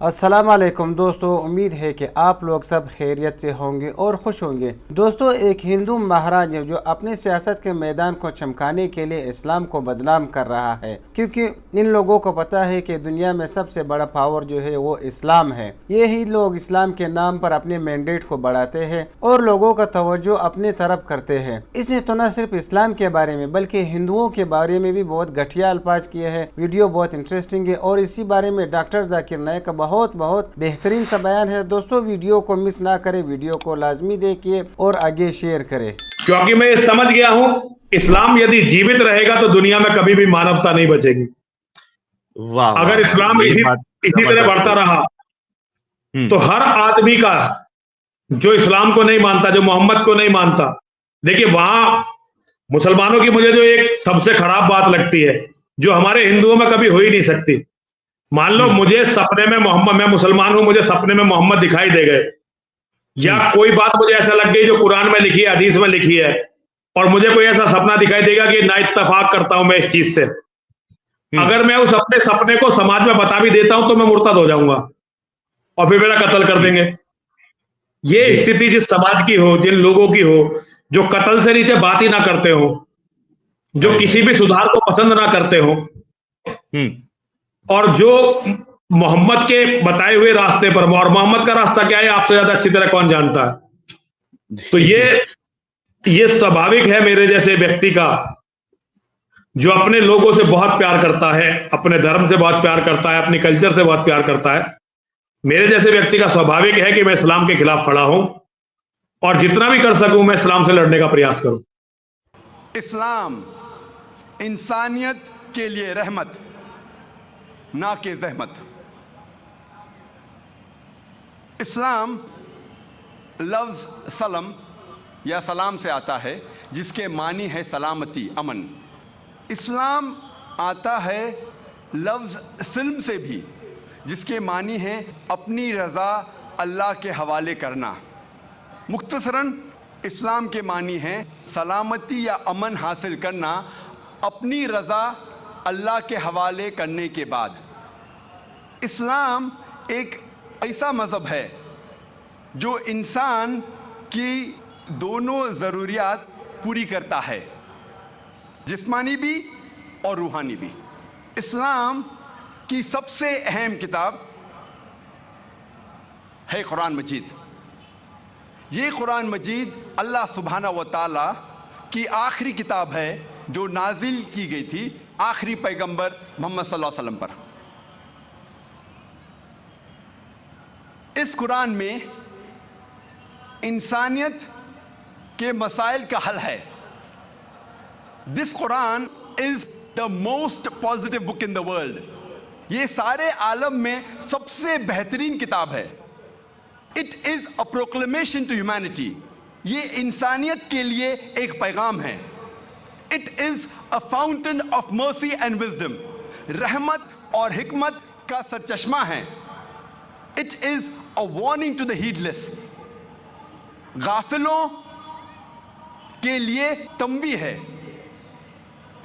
السلام علیکم دوستو، امید ہے کہ آپ لوگ سب خیریت سے ہوں گے اور خوش ہوں گے۔ دوستو، ایک ہندو مہاراج ہے جو اپنے سیاست کے میدان کو چمکانے کے لیے اسلام کو بدنام کر رہا ہے، کیونکہ ان لوگوں کو پتہ ہے کہ دنیا میں سب سے بڑا پاور جو ہے وہ اسلام ہے۔ یہی لوگ اسلام کے نام پر اپنے مینڈیٹ کو بڑھاتے ہیں اور لوگوں کا توجہ اپنی طرف کرتے ہیں۔ اس نے تو نہ صرف اسلام کے بارے میں بلکہ ہندوؤں کے بارے میں بھی بہت گھٹیا الفاظ کیے ہیں۔ ویڈیو بہت انٹرسٹنگ ہے اور اسی بارے میں ڈاکٹر ذاکر نائک کا بہت بہترین سا بیان ہے۔ دوستو، ویڈیو کو مس نہ کرے، ویڈیو کو لازمی دیکھیے اور آگے شیئر کرے، کیونکہ میں سمجھ گیا ہوں اسلام یدی جیوت رہے گا تو دنیا میں کبھی بھی مانوتا نہیں بچے گی۔ اگر اسلام اسی طرح بڑھتا رہا تو ہر آدمی کا جو اسلام کو نہیں مانتا، جو محمد کو نہیں مانتا، دیکھیے وہاں مسلمانوں کی مجھے جو ایک سب سے خراب بات لگتی ہے جو ہمارے ہندوؤں میں کبھی ہو ہی نہیں سکتی۔ مان لو مجھے سپنے میں محمد، میں مسلمان ہوں، مجھے سپنے میں محمد دکھائی دے گئے، یا کوئی بات مجھے ایسا لگ گئی جو قرآن میں لکھی ہے، حدیث میں لکھی ہے، اور مجھے کوئی ایسا سپنا دکھائی دے گا کہ نا اتفاق کرتا ہوں میں اس چیز سے، اگر میں اس اپنے سپنے کو سماج میں بتا بھی دیتا ہوں تو میں مرتد ہو جاؤں گا اور پھر میرا قتل کر دیں گے۔ یہ استھتی جس سماج کی ہو، جن لوگوں کی ہو جو قتل سے نیچے بات ہی نہ کرتے ہو، جو کسی بھی سدھار کو پسند نہ کرتے ہو، اور جو محمد کے بتائے ہوئے راستے پر، اور محمد کا راستہ کیا ہے آپ سے زیادہ اچھی طرح کون جانتا ہے، تو یہ سوبھاوک ہے میرے جیسے ویکتی کا جو اپنے لوگوں سے بہت پیار کرتا ہے، اپنے دھرم سے بہت پیار کرتا ہے، اپنی کلچر سے بہت پیار کرتا ہے، میرے جیسے ویکتی کا سوبھاوک ہے کہ میں اسلام کے خلاف کھڑا ہوں اور جتنا بھی کر سکوں میں اسلام سے لڑنے کا پریاس کروں۔ اسلام انسانیت کے لیے رحمت نہ کہ زحمت۔ اسلام لفظ سلم یا سلام سے آتا ہے جس کے معنی ہے سلامتی، امن۔ اسلام آتا ہے لفظ سلم سے بھی جس کے معنی ہے اپنی رضا اللہ کے حوالے کرنا۔ مختصراً اسلام کے معنی ہے سلامتی یا امن حاصل کرنا اپنی رضا اللہ کے حوالے کرنے کے بعد۔ اسلام ایک ایسا مذہب ہے جو انسان کی دونوں ضروریات پوری کرتا ہے، جسمانی بھی اور روحانی بھی۔ اسلام کی سب سے اہم کتاب ہے قرآن مجید۔ یہ قرآن مجید اللہ سبحانہ و تعالیٰ کی آخری کتاب ہے جو نازل کی گئی تھی آخری پیغمبر محمد صلی اللہ علیہ وسلم پر۔ اس قرآن میں انسانیت کے مسائل کا حل ہے۔ This Quran is the most positive book in the world۔ یہ سارے عالم میں سب سے بہترین کتاب ہے۔ It is a proclamation to humanity۔ یہ انسانیت کے لیے ایک پیغام ہے۔ It is a fountain of mercy and wisdom۔ رحمت اور حکمت کا سرچشمہ ہے۔ It is a warning to the heedless۔ غافلوں کے لیے تنبیہ ہے۔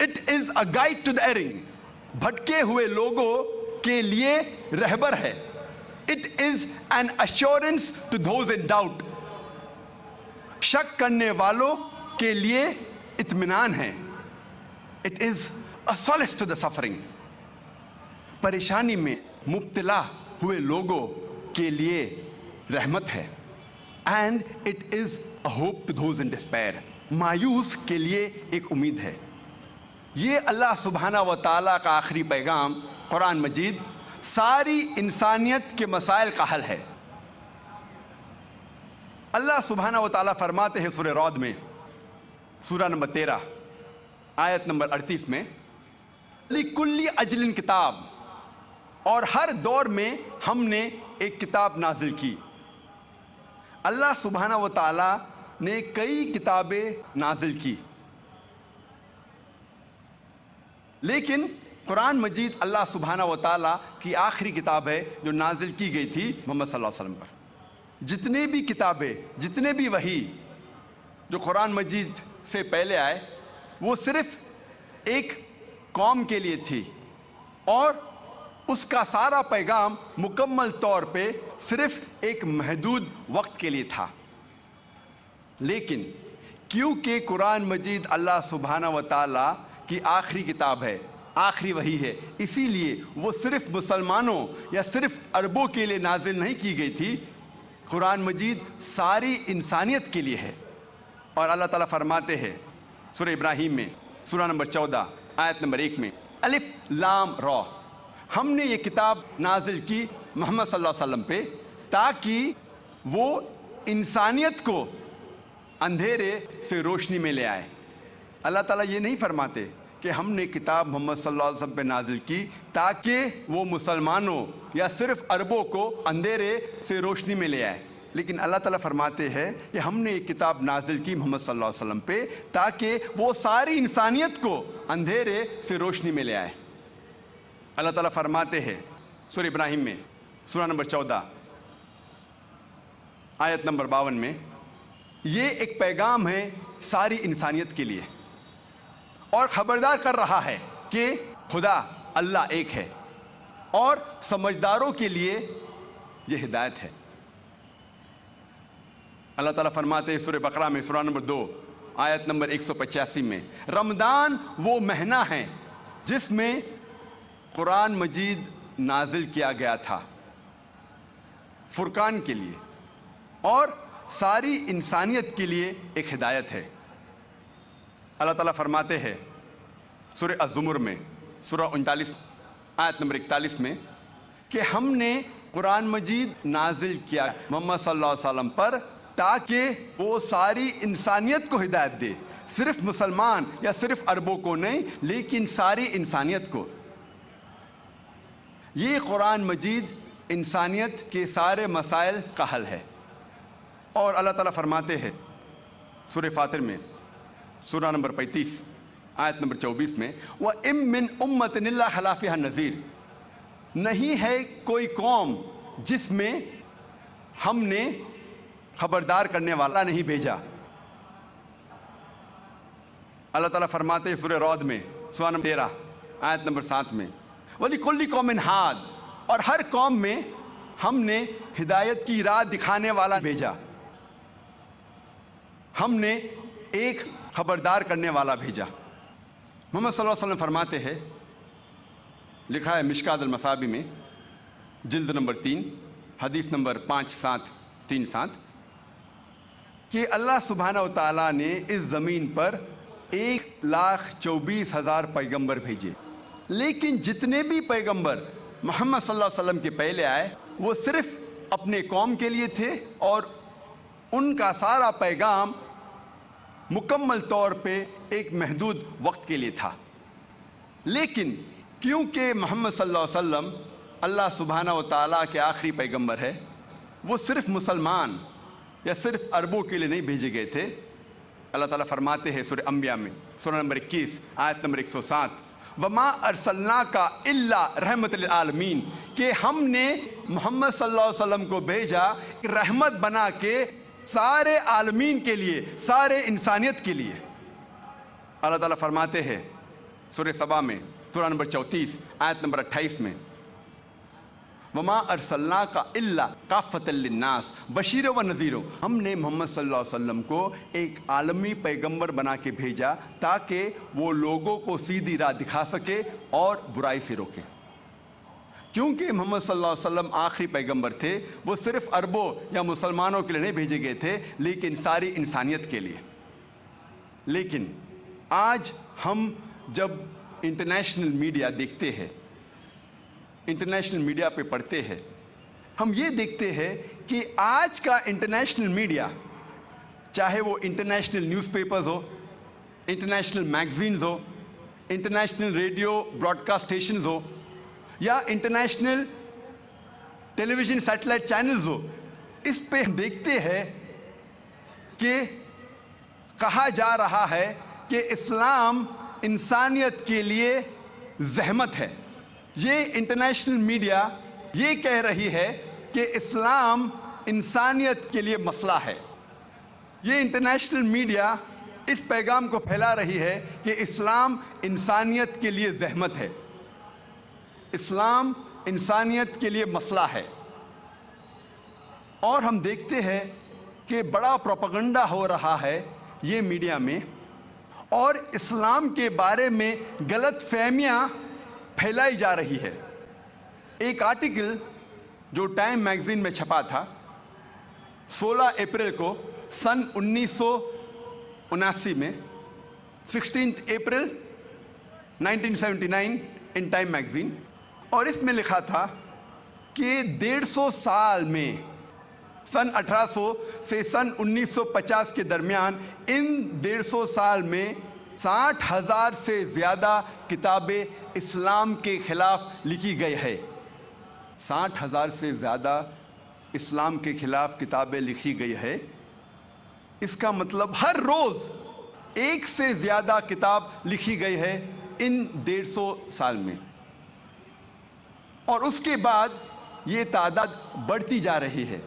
It is a guide to the erring۔ بھٹکے ہوئے لوگوں کے لیے رہبر ہے۔ It is an assurance to those in doubt۔ شک کرنے والوں کے لیے اطمینان ہے۔ It is a solace to the suffering۔ پریشانی میں مبتلا ہوئے لوگوں کے لیے رحمت ہے۔ And it is a hope to those in despair۔ مایوس کے لیے ایک امید ہے۔ یہ اللہ سبحانہ و تعالیٰ کا آخری پیغام قرآن مجید ساری انسانیت کے مسائل کا حل ہے۔ اللہ سبحانہ و تعالیٰ فرماتے ہیں سورہ رعد میں، سورہ نمبر 13 آیت نمبر 38 میں، لِكُلِّ أَجْلٍ کتاب، اور ہر دور میں ہم نے ایک کتاب نازل کی۔ اللہ سبحانہ و تعالیٰ نے کئی کتابیں نازل کی، لیکن قرآن مجید اللہ سبحانہ و تعالیٰ کی آخری کتاب ہے جو نازل کی گئی تھی محمد صلی اللہ علیہ وسلم پر۔ جتنے بھی کتابیں، جتنے بھی وحی جو قرآن مجید سے پہلے آئے وہ صرف ایک قوم کے لیے تھی، اور اس کا سارا پیغام مکمل طور پہ صرف ایک محدود وقت کے لیے تھا. لیکن کیونکہ قرآن مجید اللہ سبحانہ و تعالیٰ کی آخری کتاب ہے، آخری وحی ہے، اسی لیے وہ صرف مسلمانوں یا صرف عربوں کے لیے نازل نہیں کی گئی تھی. قرآن مجید ساری انسانیت کے لیے ہے. اور اللہ تعالیٰ فرماتے ہیں سورہ ابراہیم میں سورہ نمبر 14 آیت نمبر 1 میں، الف لام را، ہم نے یہ کتاب نازل کی محمد صلی اللہ علیہ وسلم پہ تاکہ وہ انسانیت کو اندھیرے سے روشنی میں لے آئے. اللہ تعالیٰ یہ نہیں فرماتے کہ ہم نے کتاب محمد صلی اللہ علیہ وسلم پہ نازل کی تاکہ وہ مسلمانوں یا صرف عربوں کو اندھیرے سے روشنی میں لے آئے، لیکن اللہ تعالیٰ فرماتے ہیں کہ ہم نے یہ کتاب نازل کی محمد صلی اللہ علیہ وسلم پہ تاکہ وہ ساری انسانیت کو اندھیرے سے روشنی میں لے آئے. اللہ تعالیٰ فرماتے ہیں سورہ ابراہیم میں سورہ نمبر 14 آیت نمبر 52 میں، یہ ایک پیغام ہے ساری انسانیت کے لیے اور خبردار کر رہا ہے کہ خدا اللہ ایک ہے اور سمجھداروں کے لیے یہ ہدایت ہے. اللہ تعالیٰ فرماتے ہیں سورہ بقرہ میں سورہ نمبر 2 آیت نمبر 185 میں، رمضان وہ مہینہ ہے جس میں قرآن مجید نازل کیا گیا تھا فرقان کے لیے اور ساری انسانیت کے لیے ایک ہدایت ہے. اللہ تعالیٰ فرماتے ہیں سورہ الزمر میں سورہ 39 آیت نمبر 41 میں کہ ہم نے قرآن مجید نازل کیا محمد صلی اللہ علیہ وسلم پر تاکہ وہ ساری انسانیت کو ہدایت دے، صرف مسلمان یا صرف عربوں کو نہیں لیکن ساری انسانیت کو. یہ قرآن مجید انسانیت کے سارے مسائل کا حل ہے. اور اللہ تعالیٰ فرماتے ہیں سورہ فاطر میں سورہ نمبر 35 آیت نمبر 24 میں، وَإِن مِّنْ أُمَّةٍ إِلَّا خَلَا فِيهَا النَّذِيرُ، نہیں ہے کوئی قوم جس میں ہم نے خبردار کرنے والا نہیں بھیجا. اللہ تعالیٰ فرماتے ہیں سورہ رعد میں سورہ نمبر 13 آیت نمبر 7 میں، وَلِكُلِّ قَوْمٍ ہَادٍ، اور ہر قوم میں ہم نے ہدایت کی راہ دکھانے والا بھیجا، ہم نے ایک خبردار کرنے والا بھیجا. محمد صلی اللہ علیہ وسلم فرماتے ہیں، لکھا ہے مشکات المصابیح میں جلد نمبر 3 حدیث نمبر 5737 کہ اللہ سبحانہ و تعالیٰ نے اس زمین پر 1,24,000 پیغمبر بھیجے، لیکن جتنے بھی پیغمبر محمد صلی اللہ علیہ وسلم کے پہلے آئے وہ صرف اپنے قوم کے لیے تھے اور ان کا سارا پیغام مکمل طور پہ ایک محدود وقت کے لیے تھا. لیکن کیونکہ محمد صلی اللہ علیہ وسلم اللہ سبحانہ و تعالیٰ کے آخری پیغمبر ہے، وہ صرف مسلمان یا صرف عربوں کے لیے نہیں بھیجے گئے تھے. اللہ تعالیٰ فرماتے ہیں سورہ انبیاء میں سورہ نمبر 21 آیت نمبر 107، وَمَا أَرْسَلْنَاكَ إِلَّا رَحْمَةً لِلْعَالَمِينَ، کہ ہم نے محمد صلی اللہ علیہ وسلم کو بھیجا رحمت بنا کے سارے عالمین کے لیے، سارے انسانیت کے لیے. اللہ تعالیٰ فرماتے ہیں سورہ سبا میں سورہ نمبر 34 آیت نمبر 28 میں، وَمَا أَرْسَلْنَاكَ إِلَّا كَافَّةً لِلنَّاسِ بَشِيرًا وَنَذِيرًا، ہم نے محمد صلی اللہ علیہ وسلم کو ایک عالمی پیغمبر بنا کے بھیجا تاکہ وہ لوگوں کو سیدھی راہ دکھا سکے اور برائی سے روکے. کیونکہ محمد صلی اللہ علیہ وسلم آخری پیغمبر تھے، وہ صرف عربوں یا مسلمانوں کے لیے نہیں بھیجے گئے تھے لیکن ساری انسانیت کے لیے. لیکن آج ہم جب انٹرنیشنل میڈیا دیکھتے ہیں، انٹرنیشنل میڈیا پہ پڑھتے ہیں، ہم یہ دیکھتے ہیں کہ آج کا انٹرنیشنل میڈیا، چاہے وہ انٹرنیشنل نیوز پیپرز ہو، انٹرنیشنل میگزینز ہو، international radio broadcast stations ہو یا international television satellite channels ہو، اس پہ ہم دیکھتے ہیں کہ کہا جا رہا ہے کہ اسلام انسانیت کے لیے زحمت ہے. یہ انٹرنیشنل میڈیا یہ کہہ رہی ہے کہ اسلام انسانیت کے لیے مسئلہ ہے. یہ انٹرنیشنل میڈیا اس پیغام کو پھیلا رہی ہے کہ اسلام انسانیت کے لیے زحمت ہے، اسلام انسانیت کے لیے مسئلہ ہے، اور ہم دیکھتے ہیں کہ بڑا پروپیگنڈا ہو رہا ہے یہ میڈیا میں، اور اسلام کے بارے میں غلط فہمیاں پھیلائی جا رہی ہے۔ ایک آرٹیکل جو ٹائم میگزین میں چھپا تھا 16 اپریل کو سن 1979 میں، 16 اپریل 1979 ان ٹائم میگزین، اور اس میں لکھا تھا کہ 150 سال میں، سن 1800 سے سن 1950 کے درمیان، ان 150 سال میں 60,000 سے زیادہ کتابیں اسلام کے خلاف لکھی گئی ہے۔ 60,000 سے زیادہ اسلام کے خلاف کتابیں لکھی گئی ہے۔ اس کا مطلب ہر روز ایک سے زیادہ کتاب لکھی گئی ہے ان 150 سال میں، اور اس کے بعد یہ تعداد بڑھتی جا رہی ہے،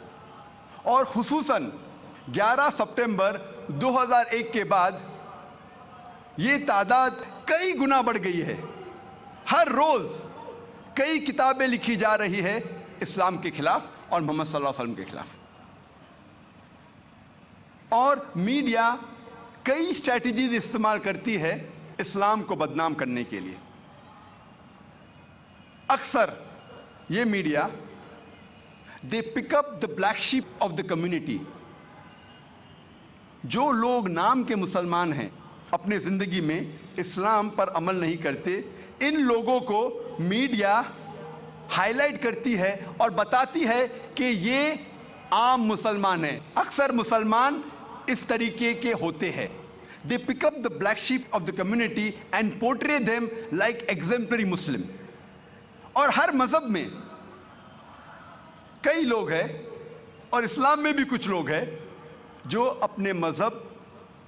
اور خصوصاً 11 سپٹمبر 2001 کے بعد یہ تعداد کئی گنا بڑھ گئی ہے۔ ہر روز کئی کتابیں لکھی جا رہی ہے اسلام کے خلاف اور محمد صلی اللہ علیہ وسلم کے خلاف، اور میڈیا کئی اسٹریٹجیز استعمال کرتی ہے اسلام کو بدنام کرنے کے لیے۔ اکثر یہ media they pick up the black sheep of the community. جو لوگ نام کے مسلمان ہیں، اپنے زندگی میں اسلام پر عمل نہیں کرتے، ان لوگوں کو میڈیا ہائی لائٹ کرتی ہے اور بتاتی ہے کہ یہ عام مسلمان ہیں۔ اکثر مسلمان اس طریقے کے ہوتے ہیں۔ They pick up the black sheep of the community and portray them like exemplary Muslim. اور ہر مذہب میں کئی لوگ ہیں، اور اسلام میں بھی کچھ لوگ ہیں جو اپنے مذہب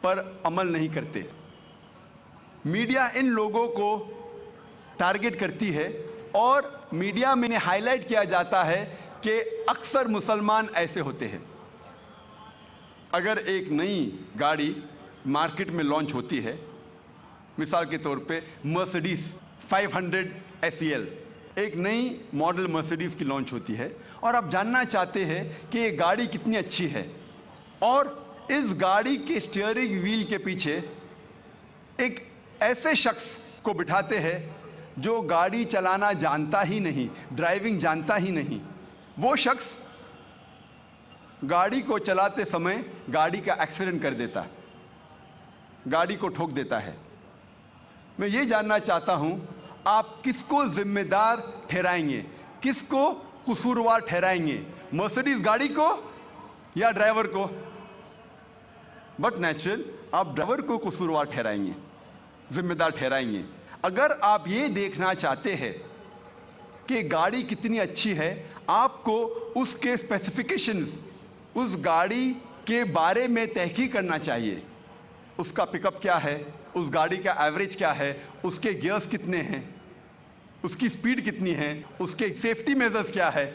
پر عمل نہیں کرتے۔ میڈیا ان لوگوں کو ٹارگٹ کرتی ہے، اور میڈیا میں ہائی لائٹ کیا جاتا ہے کہ اکثر مسلمان ایسے ہوتے ہیں۔ اگر ایک نئی گاڑی مارکیٹ میں لانچ ہوتی ہے، مثال کے طور پہ مرسیڈیز 500 SEL، ایک نئی ماڈل مرسیڈیز کی لانچ ہوتی ہے، اور آپ جاننا چاہتے ہیں کہ یہ گاڑی کتنی اچھی ہے، اور اس گاڑی کے اسٹیئرنگ ویل کے پیچھے ایک ایسے شخص کو بٹھاتے ہیں جو گاڑی چلانا جانتا ہی نہیں، ڈرائیونگ جانتا ہی نہیں۔ وہ شخص گاڑی کو چلاتے سمے گاڑی کا ایکسیڈنٹ کر دیتا ہے، گاڑی کو ٹھوک دیتا ہے۔ میں یہ جاننا چاہتا ہوں آپ کس کو ذمہ دار ٹھہرائیں گے، کس کو قصوروار ٹھہرائیں گے، مرسیڈیز گاڑی کو یا ڈرائیور کو؟ بٹ نیچرل آپ ڈرائیور کو قصوروار ٹھہرائیں گے، ذمہ دار ٹھہرائیں گے۔ اگر آپ یہ دیکھنا چاہتے ہیں کہ گاڑی کتنی اچھی ہے، آپ کو اس کے اسپیسیفیکیشنز، اس گاڑی کے بارے میں تحقیق کرنا چاہیے۔ اس کا پک اپ کیا ہے، اس گاڑی کا ایوریج کیا ہے، اس کے گیئرز کتنے ہیں، اس کی سپیڈ کتنی ہے، اس کے سیفٹی میزرز کیا ہے۔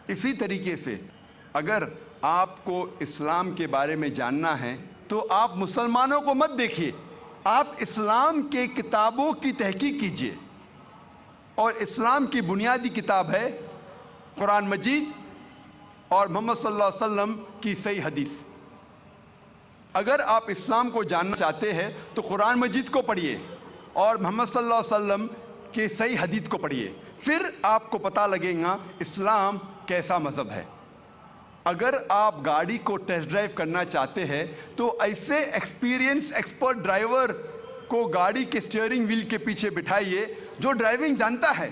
اسی طریقے سے اگر آپ کو اسلام کے بارے میں جاننا ہے تو آپ مسلمانوں کو مت دیکھیے، آپ اسلام کے کتابوں کی تحقیق کیجیے، اور اسلام کی بنیادی کتاب ہے قرآن مجید اور محمد صلی اللہ علیہ وسلم کی صحیح حدیث۔ اگر آپ اسلام کو جاننا چاہتے ہیں تو قرآن مجید کو پڑھیے اور محمد صلی اللہ علیہ وسلم کے صحیح حدیث کو پڑھیے، پھر آپ کو پتہ لگے گا اسلام کیسا مذہب ہے۔ اگر آپ گاڑی کو ٹیسٹ ڈرائیو کرنا چاہتے ہیں تو ایسے ایکسپیرینس ایکسپرٹ ڈرائیور کو گاڑی کے اسٹیئرنگ ویل کے پیچھے بٹھائیے جو ڈرائیونگ جانتا ہے۔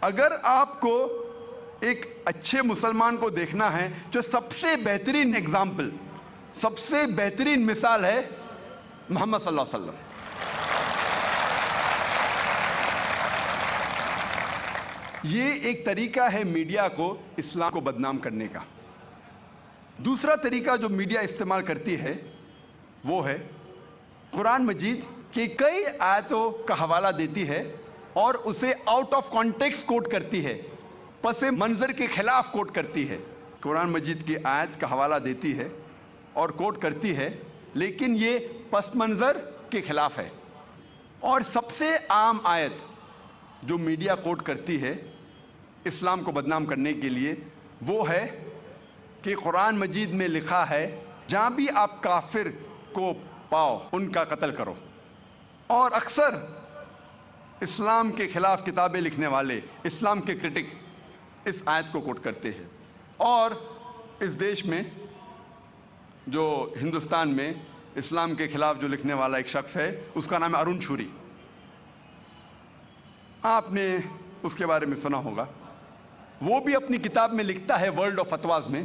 اگر آپ کو ایک اچھے مسلمان کو دیکھنا ہے جو سب سے بہترین ایگزامپل، سب سے بہترین مثال ہے محمد صلی اللہ علیہ وسلم۔ یہ ایک طریقہ ہے میڈیا کو اسلام کو بدنام کرنے کا۔ دوسرا طریقہ جو میڈیا استعمال کرتی ہے وہ ہے قرآن مجید کی کئی آیتوں کا حوالہ دیتی ہے اور اسے آؤٹ آف کانٹیکسٹ کوٹ کرتی ہے، پس منظر کے خلاف کوٹ کرتی ہے۔ قرآن مجید کی آیت کا حوالہ دیتی ہے اور کوٹ کرتی ہے، لیکن یہ پس منظر کے خلاف ہے۔ اور سب سے عام آیت جو میڈیا کوٹ کرتی ہے اسلام کو بدنام کرنے کے لیے وہ ہے کہ قرآن مجید میں لکھا ہے جہاں بھی آپ کافر کو پاؤ ان کا قتل کرو. اور اکثر اسلام کے خلاف کتابیں لکھنے والے، اسلام کے کرٹک اس آیت کو کوٹ کرتے ہیں. اور اس دیش میں جو ہندوستان میں اسلام کے خلاف جو لکھنے والا ایک شخص ہے اس کا نام ہے ارون شوری. آپ نے اس کے بارے میں سنا ہوگا. وہ بھی اپنی کتاب میں لکھتا ہے ورلڈ آف فتواز میں،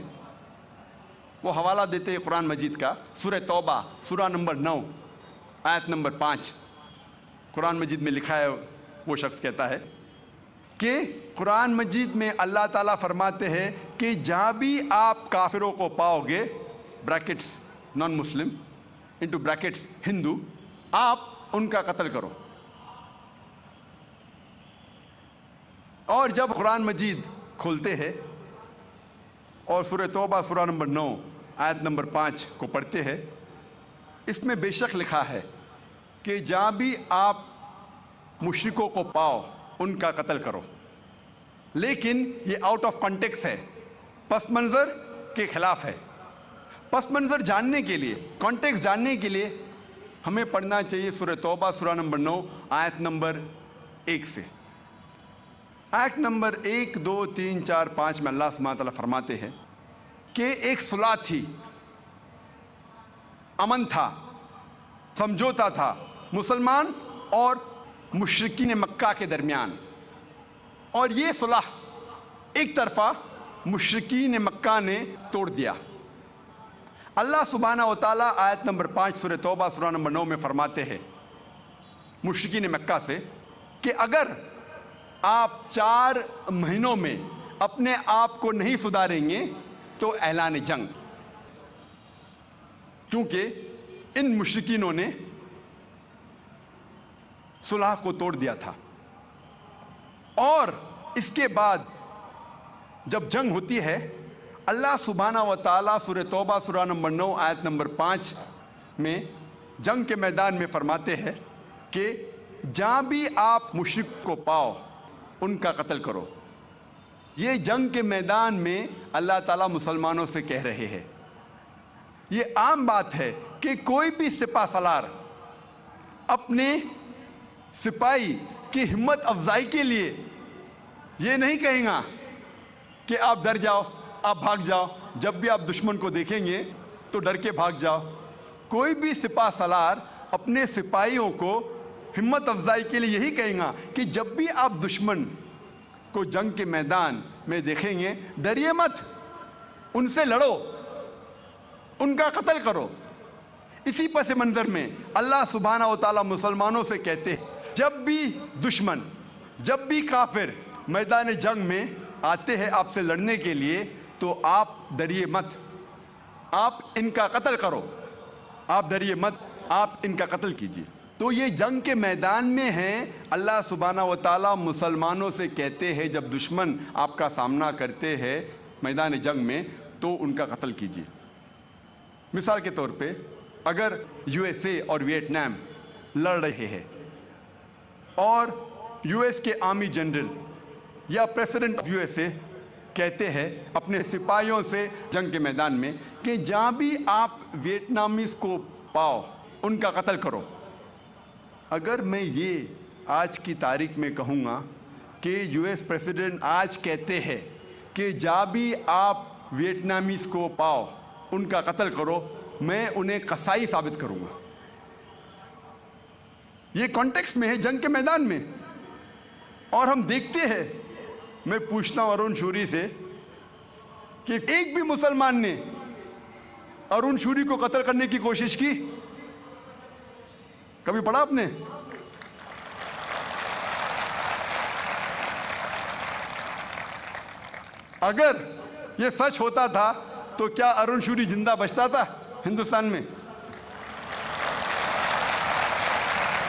وہ حوالہ دیتے ہیں قرآن مجید کا، سورہ توبہ سورہ نمبر 9 آیت نمبر 5. قرآن مجید میں لکھا ہے، وہ شخص کہتا ہے کہ قرآن مجید میں اللہ تعالیٰ فرماتے ہیں کہ جہاں بھی آپ کافروں کو پاؤ گے، بریکٹس نان مسلم انٹو بریکٹس ہندو، آپ ان کا قتل کرو. اور جب قرآن مجید کھولتے ہیں اور سورہ توبہ سورہ نمبر 9 آیت نمبر 5 کو پڑھتے ہیں، اس میں بے شک لکھا ہے کہ جہاں بھی آپ مشرکوں کو پاؤ ان کا قتل کرو. لیکن یہ آؤٹ آف کانٹیکسٹ ہے، پس منظر کے خلاف ہے. پس منظر جاننے کے لیے، کانٹیکسٹ جاننے کے لیے ہمیں پڑھنا چاہیے سورہ توبہ سورہ نمبر 9 آیت نمبر 1 سے. آیت نمبر 1 2 3 4 5 میں اللہ سبحانہ تعالیٰ فرماتے ہیں کہ ایک صلح تھی، امن تھا، سمجھوتا تھا مسلمان اور مشرکین مکہ کے درمیان، اور یہ صلح ایک طرفہ مشرکین مکہ نے توڑ دیا. اللہ سبحانہ و تعالیٰ آیت نمبر 5 سورہ توبہ سورہ نمبر 9 میں فرماتے ہیں مشرکین مکہ سے کہ اگر آپ 4 مہینوں میں اپنے آپ کو نہیں سدھاریں گے تو اعلان جنگ. کیونکہ ان مشرکینوں نے صلح کو توڑ دیا تھا. اور اس کے بعد جب جنگ ہوتی ہے، اللہ سبحانہ و تعالیٰ سورہ توبہ سورہ نمبر 9 آیت نمبر 5 میں جنگ کے میدان میں فرماتے ہیں کہ جہاں بھی آپ مشرک کو پاؤ ان کا قتل کرو. یہ جنگ کے میدان میں اللہ تعالیٰ مسلمانوں سے کہہ رہے ہیں. یہ عام بات ہے کہ کوئی بھی سپہ سالار اپنے سپاہی کی ہمت افزائی کے لیے یہ نہیں کہیں گا کہ آپ ڈر جاؤ، آپ بھاگ جاؤ. جب بھی آپ دشمن کو دیکھیں گے تو ڈر کے بھاگ جاؤ. کوئی بھی سپہ سالار اپنے سپاہیوں کو ہمت افزائی کے لیے یہی کہیں گا کہ جب بھی آپ دشمن کو جنگ کے میدان میں دیکھیں گے ڈریے مت، ان سے لڑو، ان کا قتل کرو. اسی پس منظر میں اللہ سبحانہ و تعالیٰ مسلمانوں سے کہتے ہیں جب بھی دشمن، جب بھی کافر میدان جنگ میں آتے ہیں آپ سے لڑنے کے لیے تو آپ ڈریے مت، آپ ان کا قتل کرو. آپ ڈریے مت، آپ ان کا قتل کیجیے. تو یہ جنگ کے میدان میں ہیں. اللہ سبحانہ و تعالیٰ مسلمانوں سے کہتے ہیں جب دشمن آپ کا سامنا کرتے ہیں میدان جنگ میں تو ان کا قتل کیجیے. مثال کے طور پہ اگر یو ایس اے اور ویتنام لڑ رہے ہیں اور یو ایس کے آرمی جنرل یا president of U S A کہتے ہیں اپنے سپاہیوں سے جنگ کے میدان میں کہ جہاں بھی آپ ویتنامیز کو پاؤ ان کا قتل کرو. اگر میں یہ آج کی تاریخ میں کہوں گا کہ یو ایس پریزیڈنٹ آج کہتے ہیں کہ جہاں بھی آپ ویتنامیز کو پاؤ ان کا قتل کرو، میں انہیں قصائی ثابت کروں گا. یہ کانٹیکسٹ میں ہے جنگ کے میدان میں. اور ہم دیکھتے ہیں، میں پوچھتا ہوں ارون شوری سے کہ ایک بھی مسلمان نے ارون شوری کو قتل کرنے کی کوشش کی؟ کبھی پڑھا آپ نے؟ اگر یہ سچ ہوتا تھا تو کیا ارون شوری زندہ بچتا تھا ہندوستان میں؟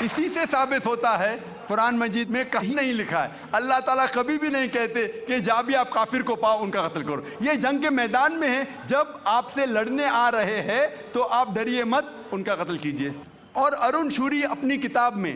اسی سے ثابت ہوتا ہے قرآن مجید میں کہیں نہیں لکھا ہے، اللہ تعالیٰ کبھی بھی نہیں کہتے کہ جہاں بھی آپ کافر کو پاؤ ان کا قتل کرو. یہ جنگ کے میدان میں ہے، جب آپ سے لڑنے آ رہے ہیں تو آپ ڈریے مت، ان کا قتل کیجیے. اور ارون شوری اپنی کتاب میں